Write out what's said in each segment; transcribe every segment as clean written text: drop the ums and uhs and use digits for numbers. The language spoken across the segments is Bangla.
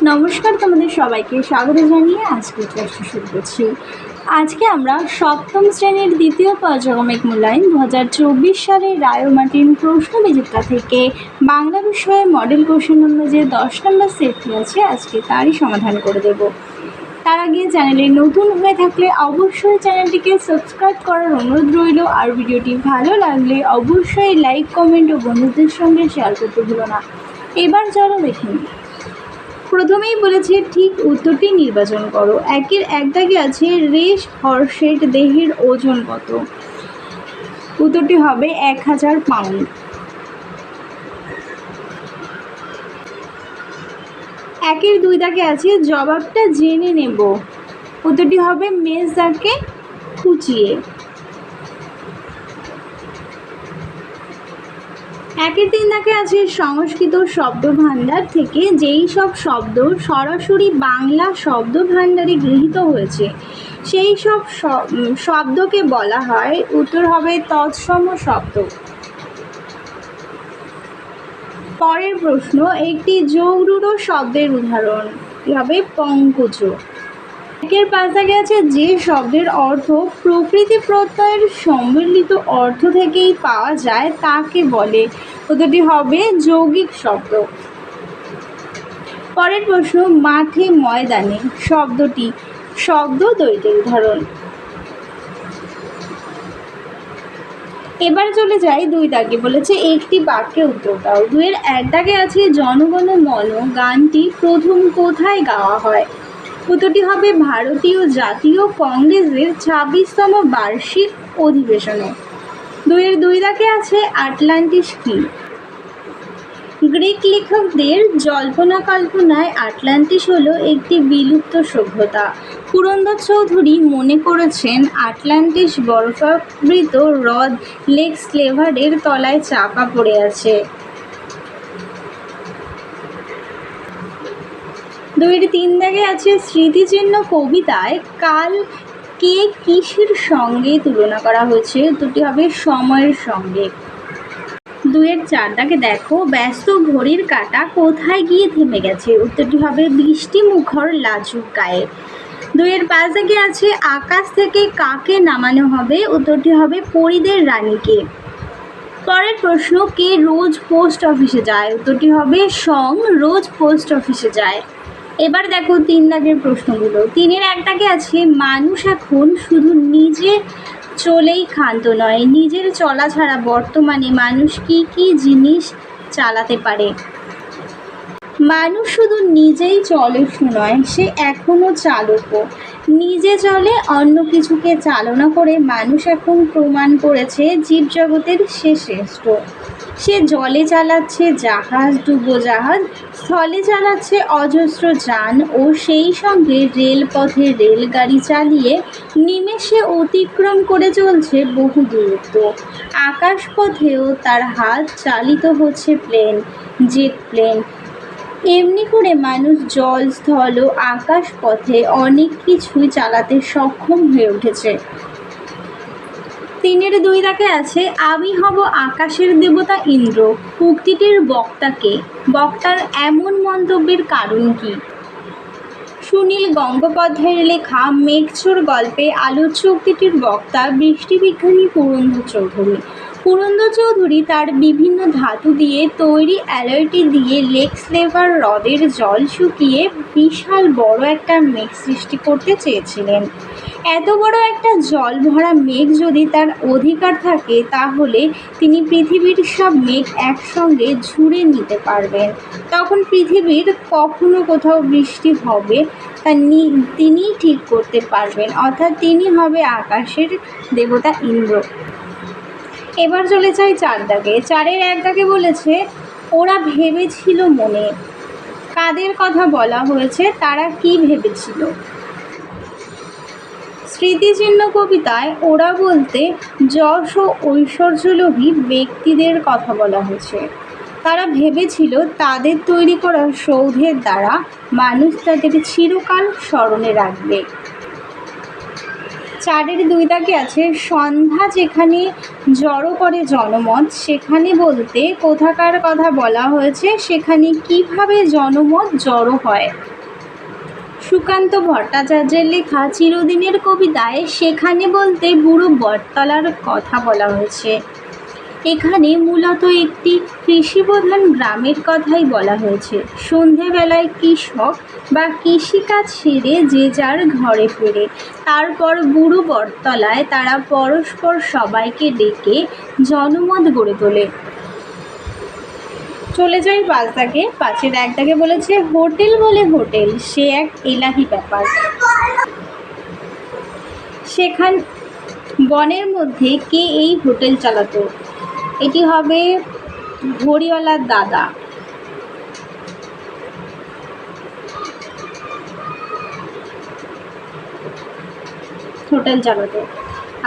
নমস্কার, তোমাদের সবাইকে স্বাগত জানিয়ে আজকে ক্লাসটি শুরু করছি। আজকে আমরা সপ্তম শ্রেণীর দ্বিতীয় পর্যায়ক্রমিক মূল্যায়ন 2024 সালের রায় মার্টিন প্রশ্ন বিচিত্রা থেকে বাংলা বিষয়ে মডেল কোশ্চেন নম্বর যে 10 নম্বর সেটটি আছে আজকে তারই সমাধান করে দেব। তার আগে চ্যানেলে নতুন হয়ে থাকলে অবশ্যই চ্যানেলটিকে সাবস্ক্রাইব করার অনুরোধ রইল। আর ভিডিওটি ভালো লাগলে অবশ্যই লাইক, কমেন্ট ও বন্ধুদের সঙ্গে শেয়ার করতে ভুলো না। এবার চলো দেখে নিই। প্রথমেই বলেছে ঠিক উত্তরটি নির্বাচন করো। একের এক দাগে আছে রেস হর্সের দেহের ওজন কত? উত্তরটি হবে 1000 পাউন্ড। একের দুই দাগে আছে জবাবটা জেনে নেব। উত্তরটি হবে মেজদাকে খুঁচিয়ে। একের তিন দাগে আছে সংস্কৃত শব্দ ভাণ্ডার থেকে যেই সব শব্দ সরাসরি বাংলা শব্দ ভাণ্ডারে গৃহীত হয়েছে সেই সব শব্দকে বলা হয়। উত্তর হবে তৎসম শব্দ। পরের প্রশ্ন, একটি যৌরূঢ় শব্দের উদাহরণ হবে পঙ্কজ। একের পাঁচ দাগে আছে যে শব্দের অর্থ প্রকৃতি প্রত্যয়ের সম্মিলিত অর্থ থেকেই পাওয়া যায় তাকে বলে। উত্তরটি হবে যৌগিক শব্দ। পরের প্রশ্ন, মাঠে ময়দানে শব্দটি শব্দ দ্বৈতের উদাহরণ। এবার চলে যাই দুই দাগে, বলেছে একটি বাক্যে উত্তর দাও। দুইয়ের এক দাগে আছে জনগণ মন গানটি প্রথম কোথায় গাওয়া হয়? উত্তরটি হবে ভারতীয় জাতীয় কংগ্রেসের 26তম বার্ষিক অধিবেশনে। দুইয়ের দুই দাগে আছে আটলান্টিস কি? গ্রিক লেখকদের জল্পনা কল্পনায় আটলান্টিস হলো একটি বিলুপ্ত সভ্যতা। পুরন্দর চৌধুরী মনে করেছেন আটলান্টিস বরফাবৃত হ্রদ লেক স্লেভারের তলায় চাপা পড়ে আছে। দুইয়ের তিন দাগে আছে স্মৃতিচিহ্ন কবিতায় কাল কে কিসের সঙ্গে তুলনা করা হয়েছে? দুটি হবে সময়ের সঙ্গে। দুইয়ের চার দাগে দেখো ব্যস্ত ঘড়ির কাঁটা কোথায় গিয়ে থেমে গেছে? উত্তরটি হবে বৃষ্টি মুখর লাজুক গায়ে। দুইয়ের পাঁচ দাগে আছে আকাশ থেকে কাকে নামানো হবে? উত্তরটি হবে পরীদের রানীকে। পরের প্রশ্ন, কে রোজ পোস্ট অফিসে যায়? উত্তরটি হবে সং রোজ পোস্ট অফিসে যায়। এবার দেখো তিন দাগের প্রশ্নগুলো। তিনের এক দাগে আছে মানুষ এখন শুধু নিজে চলেই ক্ষান্ত নয়, নিজের চলা ছাড়া বর্তমানে মানুষ কি কি জিনিস চালাতে পারে? মানুষ শুধু নিজেই চলে নয়, সে এখনও চালকও। নিজে চলে অন্য কিছুকে চালনা করে মানুষ এখন প্রমাণ করেছে জীবজগতের সে শ্রেষ্ঠ। সে জলে চালাচ্ছে জাহাজ, ডুবোজাহাজ, স্থলে চালাচ্ছে অজস্র যান ও সেই সঙ্গে রেলপথে রেলগাড়ি চালিয়ে নিমেষে অতিক্রম করে চলছে বহু দূরত্ব। আকাশপথেও তার হাত চালিত হচ্ছে প্লেন, জেট প্লেন। এমনি করে মানুষ জল, স্থল ও আকাশ পথে অনেক কিছুই চালাতে সক্ষম হয়ে উঠেছে। তিনের দুই দাগে আছে আমি হব আকাশের দেবতা ইন্দ্র। উক্তিটির বক্তাকে, বক্তার এমন মন্তব্যের কারণ কি? সুনীল গঙ্গোপাধ্যায়ের লেখা মেঘচোর গল্পে আলোচ্য উক্তিটির বক্তা বৃষ্টিবিজ্ঞানী পুরন্দর চৌধুরী। পুরন্দর চৌধুরী তার বিভিন্ন ধাতু দিয়ে তৈরি অ্যালয়টি দিয়ে লেক স্লেভার হ্রদের জল শুকিয়ে বিশাল বড় একটা মেঘ সৃষ্টি করতে চেয়েছিলেন। এত বড় একটা জল ভরা মেঘ যদি তার অধিকার থাকে তাহলে তিনি পৃথিবীর সব মেঘ একসঙ্গে ঝুড়ে নিতে পারবেন। তখন পৃথিবীর কখনো কোথাও বৃষ্টি হবে তা তিনিই ঠিক করতে পারবেন, অর্থাৎ তিনি হবে আকাশের দেবতা ইন্দ্র। এবার চলে যাই চার দাগে। চারের এক দাগে বলেছে ওরা ভেবেছিল মনে। কাদের কথা বলা হয়েছে? তারা কি ভেবেছিল? স্মৃতিচিহ্ন কবিতায় ওরা বলতে যশ ও ঐশ্বর্যলোভী ব্যক্তিদের কথা বলা হয়েছে। তারা ভেবেছিল তাদের তৈরি করা সৌধের দ্বারা মানুষ তাদের চিরকাল স্মরণে রাখবে। 4-এর 2 দাগে আছে সন্ধ্যা যেখানে জড়ো করে জনমত সেখানে বলতে কোথাকার কথা বলা হয়েছে, সেখানে কিভাবে জনমত জড়ো হয়। সুকান্ত ভট্টাচার্যের লেখা চিরদিনের কবিতায় সেখানে বলতে বুড়ো বটতলার কথা বলা হয়েছে। এখানে মূলত একটি কৃষিপ্রধান গ্রামের কথাই বলা হয়েছে। সন্ধেবেলায় কৃষক বা কৃষিকাজ সেরে যে যার ঘরে ফেরে, তারপর বুড়ো বটতলায় তারা পরস্পর সবাইকে ডেকে জনমত গড়ে তোলে। চলে যাই 5 দাগে। 5-এর 1 দাগে বলেছে হোটেল বলে হোটেল সে এক এলাহি ব্যাপার। সেখান বনের মধ্যে কে এই হোটেল চালাতো? এটি হবে ঘড়িওয়ালার দাদা। হোটেল চালাতো।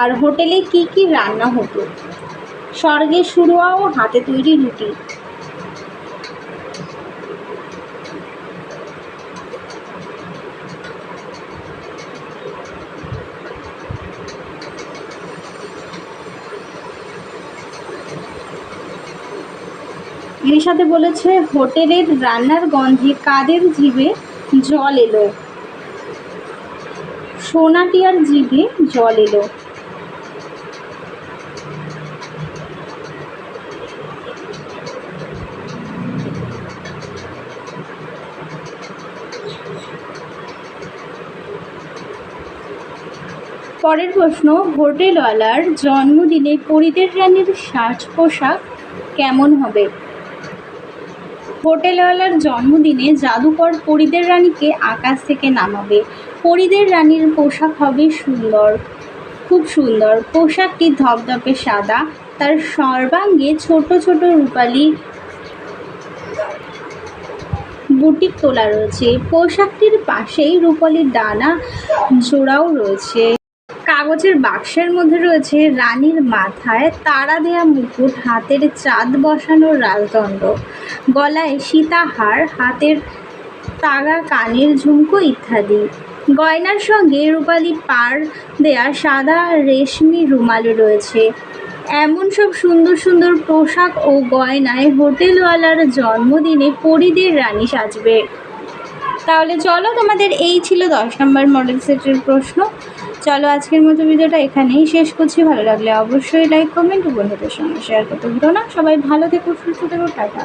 আর হোটেলে কি কি রান্না হতো? স্বর্গের শুরুয়া ও হাতে তৈরি রুটি। এর সাথে বলেছে হোটেলের রান্নার গন্ধে কাদের জিভে জল এলো? সোনাটিয়ার জিভে জল এলো। পরের প্রশ্ন, হোটেলওয়ালার জন্মদিনে পরিদের রানীর সাজ পোশাক কেমন হবে? হোটেলওয়ালার জন্মদিনে জাদুকর পরিদের রানীকে আকাশ থেকে নামাবে। পরিদের রানীর পোশাক হবে সুন্দর, খুব সুন্দর। পোশাকটি ধপধপে সাদা, তার সর্বাঙ্গে ছোট ছোট রূপালি বুটিক তোলা রয়েছে। পোশাকটির পাশেই রূপালি ডানা জোড়াও রয়েছে। কাগজের বাক্সের মধ্যে রয়েছে রানীর মাথায় তারা দেয়া মুকুট, হাতের চাঁদ বসানো রাজদণ্ড, গলায় সীতাহার, হাতের তাগা, কানের ঝুমকো ইত্যাদি। গয়নার সঙ্গে রূপালি পাড় দেয়া সাদা রেশমি রুমাল রয়েছে। এমন সব সুন্দর সুন্দর পোশাক ও গয়নায় হোটেলওয়ালার জন্মদিনে পরিদের রানী সাজবে। তাহলে চলো, তোমাদের এই ছিল 10 নম্বর মডেল সেটের প্রশ্ন। চলো আজকের মতো ভিডিওটা এখানেই শেষ করছি। ভালো লাগলে অবশ্যই লাইক, কমেন্ট ও বন্ধুদের সঙ্গে শেয়ার করতে ভুলো না। সবাই ভালো থেকো, সুস্থ থেকো, টাটা।